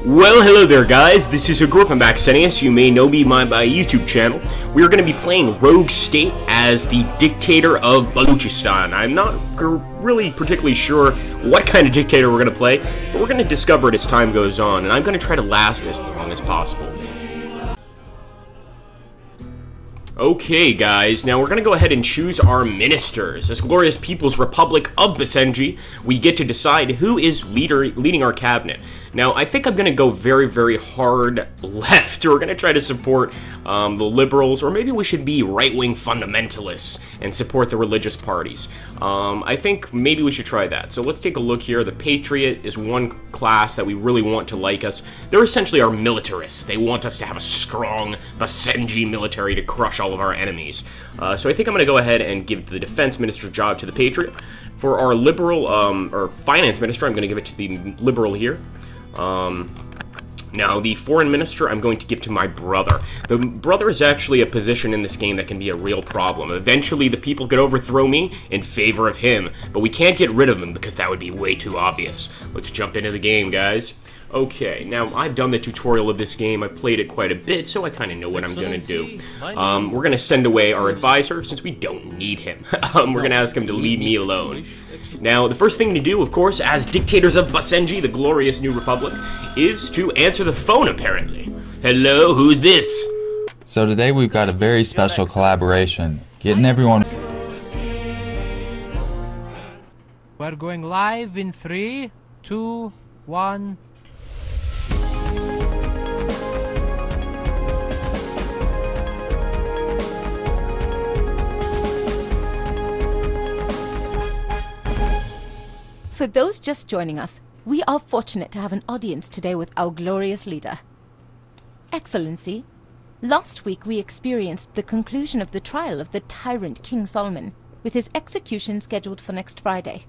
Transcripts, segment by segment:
Well, hello there guys, this is Agrippa You may know me by my YouTube channel. We are going to be playing Rogue State as the dictator of Baluchistan. I'm not really particularly sure what kind of dictator we're going to play, but we're going to discover it as time goes on, and I'm going to try to last as long as possible. Okay guys, now we're going to go ahead and choose our ministers. As Glorious People's Republic of Basenji, we get to decide who is leading our cabinet. Now, I think I'm going to go very, very hard left. We're going to try to support the liberals, or maybe we should be right-wing fundamentalists and support the religious parties. I think maybe we should try that. So let's take a look here. The Patriot is one class that we really want to like us. They're essentially our militarists. They want us to have a strong Basenji military to crush all of our enemies. So I think I'm going to go ahead and give the defense minister job to the Patriot. For our liberal, or finance minister, I'm going to give it to the liberal here. Now, the foreign minister, I'm going to give to my brother. The brother is actually a position in this game that can be a real problem. Eventually, the people could overthrow me in favor of him, but we can't get rid of him because that would be way too obvious. Let's jump into the game, guys. Okay, now I've done the tutorial of this game. I've played it quite a bit, so I kind of know what I'm going to do. We're going to send away our advisor, since we don't need him. We're going to ask him to leave me alone. Now, the first thing to do, of course, as dictators of Basenji, the glorious new republic, is to answer the phone, apparently. Hello, who's this? So today we've got a very special collaboration, getting everyone... We're going live in 3, 2, 1... For those just joining us, we are fortunate to have an audience today with our glorious leader. Excellency, last week we experienced the conclusion of the trial of the tyrant King Solomon, with his execution scheduled for next Friday.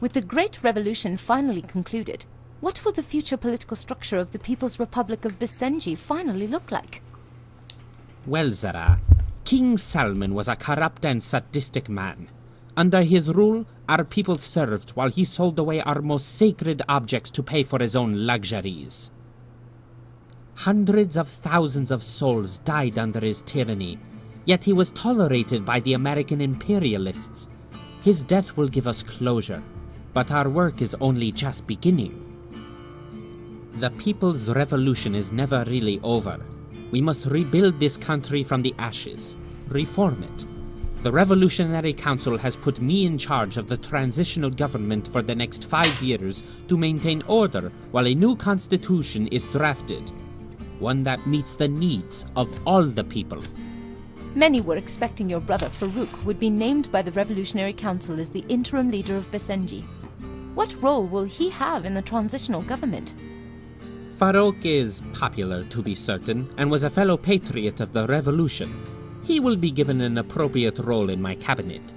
With the Great Revolution finally concluded, what will the future political structure of the People's Republic of Basenji finally look like? Well, Zara, King Solomon was a corrupt and sadistic man. Under his rule, our people served while he sold away our most sacred objects to pay for his own luxuries. Hundreds of thousands of souls died under his tyranny, yet he was tolerated by the American imperialists. His death will give us closure, but our work is only just beginning. The People's Revolution is never really over. We must rebuild this country from the ashes, reform it. The Revolutionary Council has put me in charge of the transitional government for the next 5 years to maintain order while a new constitution is drafted, one that meets the needs of all the people. Many were expecting your brother Farouk would be named by the Revolutionary Council as the interim leader of Basenji. What role will he have in the transitional government? Farouk is popular, to be certain, and was a fellow patriot of the revolution. He will be given an appropriate role in my cabinet.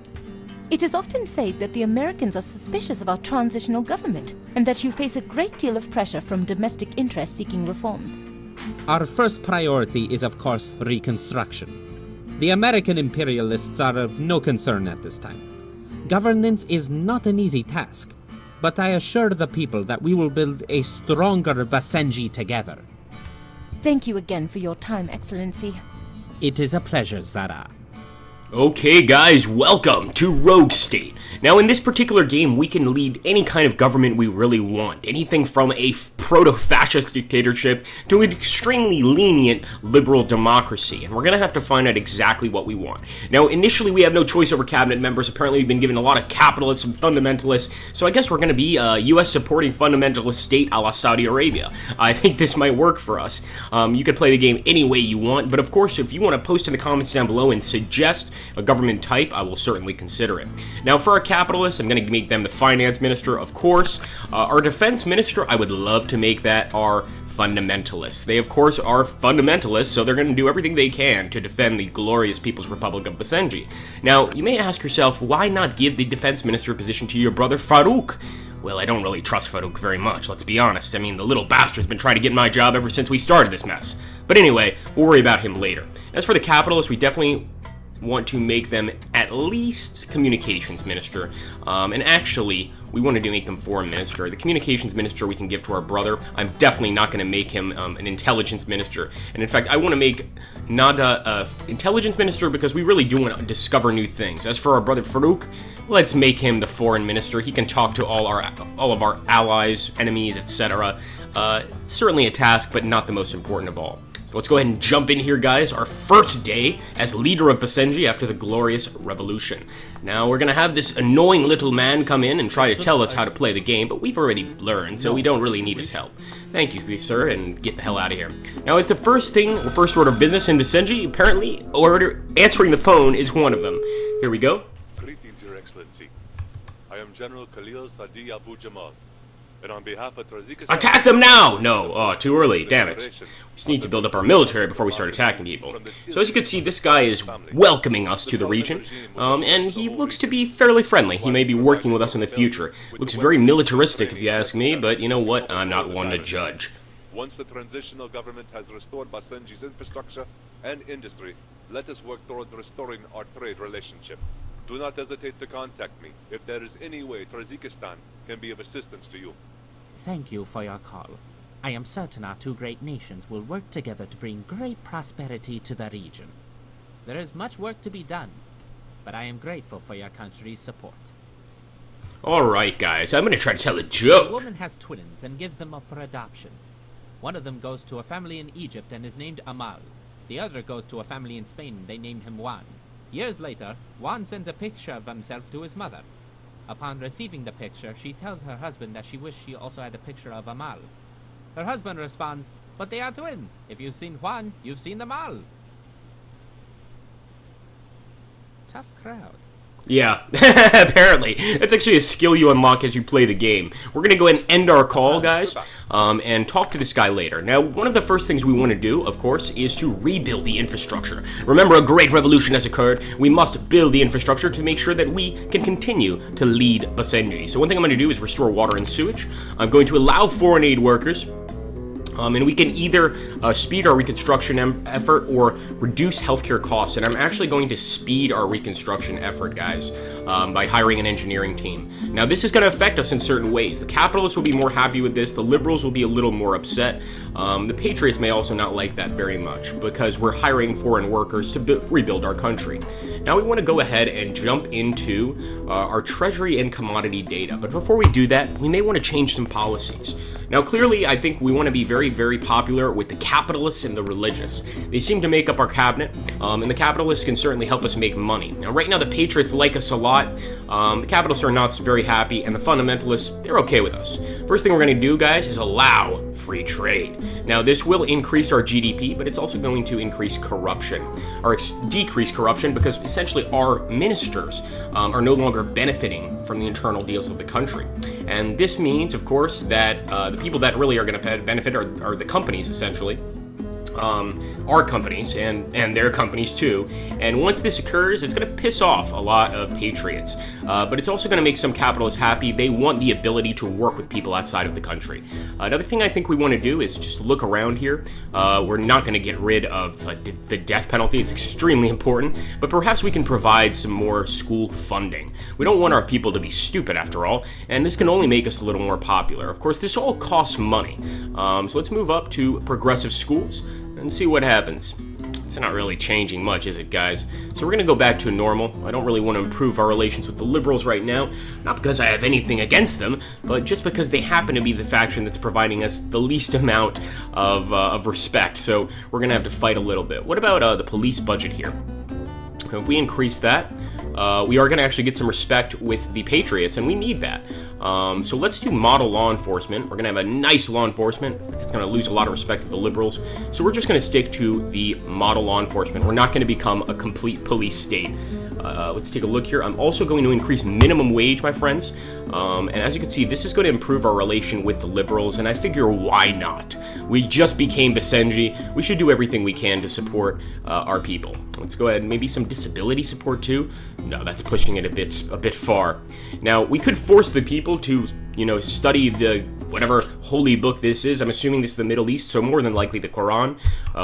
It is often said that the Americans are suspicious of our transitional government, and that you face a great deal of pressure from domestic interests seeking reforms. Our first priority is, of course, reconstruction. The American imperialists are of no concern at this time. Governance is not an easy task, but I assure the people that we will build a stronger Basenji together. Thank you again for your time, Excellency. It is a pleasure, Zara. Okay guys, welcome to Rogue State. Now in this particular game, we can lead any kind of government we really want. Anything from a proto-fascist dictatorship to an extremely lenient liberal democracy. And we're going to have to find out exactly what we want. Now initially we have no choice over cabinet members. Apparently we've been given a lot of capitalists and fundamentalists. So I guess we're going to be a US supporting fundamentalist state a la Saudi Arabia. I think this might work for us. You can play the game any way you want. But of course, if you want to post in the comments down below and suggest a government type, I will certainly consider it. Now for our capitalists, I'm going to make them the finance minister, of course. Our defense minister, I would love to make that our fundamentalists. They, of course, are fundamentalists, so they're going to do everything they can to defend the glorious People's Republic of Basenji. Now, you may ask yourself, why not give the defense minister position to your brother Farouk? Well, I don't really trust Farouk very much, let's be honest. I mean, the little bastard's been trying to get my job ever since we started this mess. But anyway, we'll worry about him later. As for the capitalists, we definitely want to make them at least communications minister. And actually, we wanted to make them foreign minister. The communications minister we can give to our brother. I'm definitely not going to make him an intelligence minister. And in fact, I want to make Nada intelligence minister because we really do want to discover new things. As for our brother Farouk, let's make him the foreign minister. He can talk to all of our allies, enemies, etc. Certainly a task, but not the most important of all. So let's go ahead and jump in here, guys. Our first day as leader of Basenji after the glorious revolution. Now, we're going to have this annoying little man come in and try to tell us how to play the game, but we've already learned, so we don't really need his help. Thank you, sir, and get the hell out of here. Now, as the first order of business in Basenji, apparently, answering the phone is one of them. Here we go. Greetings, Your Excellency. I am General Khalil Sadi Abu Jamal. And on behalf of Tajikistan... Attack them now! No, too early, damn it. We just need to build up our military before we start attacking people. So as you can see, this guy is welcoming us to the region, and he looks to be fairly friendly. He may be working with us in the future. Looks very militaristic if you ask me, but you know what? I'm not one to judge. Once the transitional government has restored Basenji's infrastructure and industry, let us work towards restoring our trade relationship. Do not hesitate to contact me if there is any way Tajikistan can be of assistance to you. Thank you for your call. I am certain our two great nations will work together to bring great prosperity to the region. There is much work to be done, but I am grateful for your country's support. Alright, guys, I'm gonna try to tell a joke. A woman has twins and gives them up for adoption. One of them goes to a family in Egypt and is named Amal. The other goes to a family in Spain and they name him Juan. Years later, Juan sends a picture of himself to his mother. Upon receiving the picture, she tells her husband that she wished she also had a picture of Amal. Her husband responds, "But they are twins. If you've seen Juan, you've seen Amal." Tough crowd. Yeah, apparently. That's actually a skill you unlock as you play the game. We're going to go ahead and end our call, guys, and talk to this guy later. Now, one of the first things we want to do, of course, is to rebuild the infrastructure. Remember, a great revolution has occurred. We must build the infrastructure to make sure that we can continue to lead Basenji. So one thing I'm going to do is restore water and sewage. I'm going to allow foreign aid workers. And we can either speed our reconstruction effort or reduce healthcare costs. And I'm actually going to speed our reconstruction effort, guys, by hiring an engineering team. Now, this is going to affect us in certain ways. The capitalists will be more happy with this. The liberals will be a little more upset. The patriots may also not like that very much because we're hiring foreign workers to rebuild our country. Now, we want to go ahead and jump into our treasury and commodity data. But before we do that, we may want to change some policies. Now, clearly, I think we want to be very, very popular with the capitalists and the religious. They seem to make up our cabinet, and the capitalists can certainly help us make money. Now, right now, the patriots like us a lot. The capitalists are not very happy, and the fundamentalists, they're okay with us. First thing we're going to do, guys, is allow free trade. Now, this will increase our GDP, but it's also going to increase corruption, or decrease corruption, because essentially our ministers are no longer benefiting from the internal deals of the country. And this means, of course, that the people that really are going to benefit are the companies, essentially. Our companies and their companies too. And once this occurs, it's going to piss off a lot of patriots. But it's also going to make some capitalists happy. They want the ability to work with people outside of the country. Another thing I think we want to do is just look around here. We're not going to get rid of the death penalty. It's extremely important. But perhaps we can provide some more school funding. We don't want our people to be stupid, after all. And this can only make us a little more popular. Of course, this all costs money. So let's move up to progressive schools and see what happens. It's not really changing much, is it, guys? So we're going to go back to normal. I don't really want to improve our relations with the liberals right now, not because I have anything against them, but just because they happen to be the faction that's providing us the least amount of respect. So we're going to have to fight a little bit. What about the police budget here? If we increase that, we are going to actually get some respect with the patriots, and we need that. So let's do model law enforcement. We're going to have a nice law enforcement. It's going to lose a lot of respect to the liberals. So we're just going to stick to the model law enforcement. We're not going to become a complete police state. Let's take a look here. I'm also going to increase minimum wage, my friends. And as you can see, this is going to improve our relation with the liberals, and I figure why not? We just became Basenji. We should do everything we can to support our people. Let's go ahead and maybe some disability support too. No, that's pushing it a bit far. Now, we could force the people to, study the whatever holy book this is. I'm assuming this is the Middle East, so more than likely the Quran.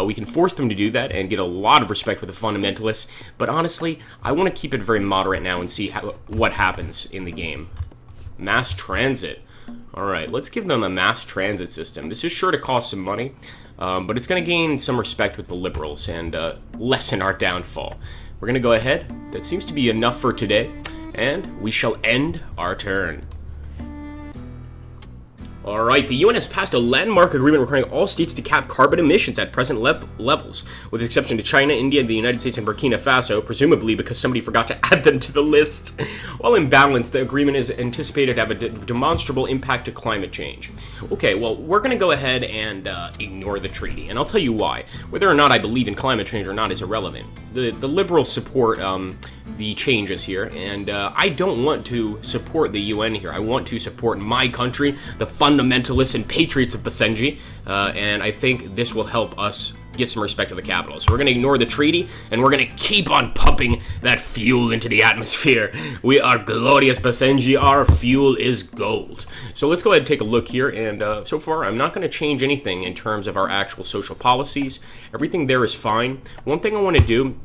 We can force them to do that and get a lot of respect with the fundamentalists, but honestly, I want to keep it very moderate now and see what happens in the game. Mass transit. Alright, let's give them a mass transit system. This is sure to cost some money, but it's going to gain some respect with the liberals and lessen our downfall. We're going to go ahead. That seems to be enough for today, and we shall end our turn. Alright, the UN has passed a landmark agreement requiring all states to cap carbon emissions at present levels, with the exception to China, India, the United States, and Burkina Faso, presumably because somebody forgot to add them to the list. While in balance, the agreement is anticipated to have a demonstrable impact to climate change. Okay, well, we're going to go ahead and ignore the treaty, and I'll tell you why. Whether or not I believe in climate change or not is irrelevant. The liberals support the changes here, and I don't want to support the UN here. I want to support my country, the fundamentalists and patriots of Basenji, and I think this will help us get some respect to the capital. So we're going to ignore the treaty, and we're going to keep on pumping that fuel into the atmosphere. We are glorious, Basenji. Our fuel is gold. So let's go ahead and take a look here, and so far I'm not going to change anything in terms of our actual social policies. Everything there is fine. One thing I want to do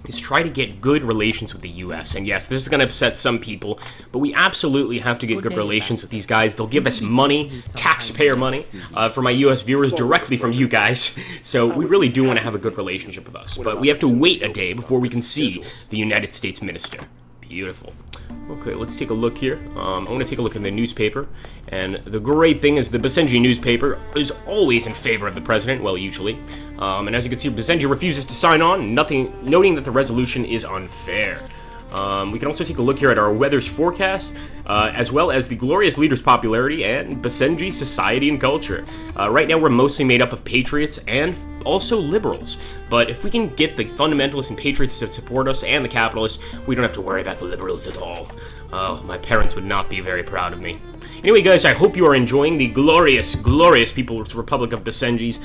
is try to get good relations with the U.S. And yes, this is going to upset some people, but we absolutely have to get good relations with these guys. They'll give us money, taxpayer money, for my U.S. viewers directly from you guys. So we really do want to have a good relationship with us. But we have to wait a day before we can see the United States minister. Beautiful. Okay, let's take a look here. I want to take a look in the newspaper. And the great thing is the Basenji newspaper is always in favor of the president, well, usually. And as you can see, Basenji refuses to sign on, noting that the resolution is unfair. We can also take a look here at our weather's forecast, as well as the glorious leader's popularity and Basenji society and culture. Right now we're mostly made up of patriots and also liberals, but if we can get the fundamentalists and patriots to support us and the capitalists, we don't have to worry about the liberals at all. My parents would not be very proud of me. Anyway, guys, I hope you are enjoying the glorious, glorious People's Republic of Basenji's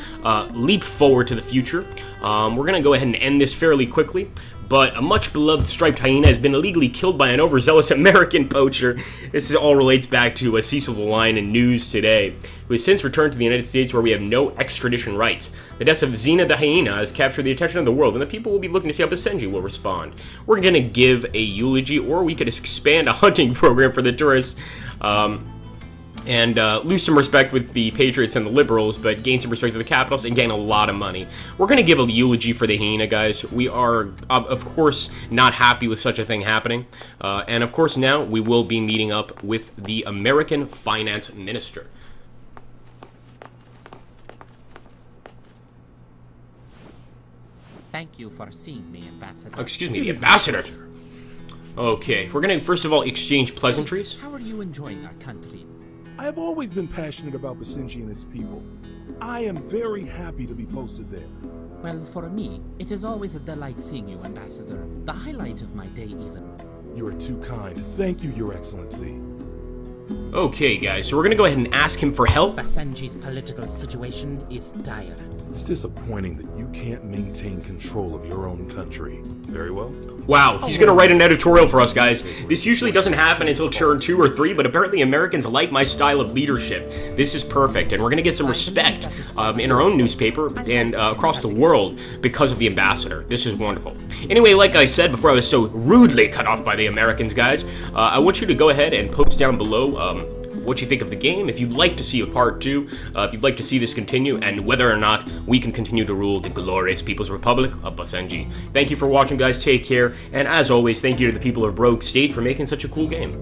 leap forward to the future. We're going to go ahead and end this fairly quickly. But a much-beloved striped hyena has been illegally killed by an overzealous American poacher. This all relates back to Cecil the Lion in News Today, who has since returned to the United States where we have no extradition rights. The death of Zena the hyena has captured the attention of the world, and the people will be looking to see how Basenji will respond. We're going to give a eulogy, or we could expand a hunting program for the tourists, and lose some respect with the patriots and the liberals, but gain some respect to the capitalists and gain a lot of money. We're going to give a eulogy for the hyena, guys. We are, of course, not happy with such a thing happening. And, of course, now we will be meeting up with the American finance minister. Thank you for seeing me, Ambassador. Oh, excuse me, the ambassador. Okay, we're going to, first of all, exchange pleasantries. How are you enjoying our country? I have always been passionate about Basenji and its people. I am very happy to be posted there. Well, for me, it is always a delight seeing you, Ambassador. The highlight of my day, even. You are too kind. Thank you, Your Excellency. Okay, guys, so we're going to go ahead and ask him for help. Basenji's political situation is dire. It's disappointing that you can't maintain control of your own country. Very well. Wow, he's going to write an editorial for us, guys. This usually doesn't happen until turn 2 or 3, but apparently Americans like my style of leadership. This is perfect, and we're going to get some respect in our own newspaper and across the world because of the ambassador. This is wonderful. Anyway, like I said before I was so rudely cut off by the Americans, guys, I want you to go ahead and post down below what you think of the game, if you'd like to see a part 2, if you'd like to see this continue, and whether or not we can continue to rule the glorious People's Republic of Basenji. Thank you for watching, guys. Take care, and as always, thank you to the people of Rogue State for making such a cool game.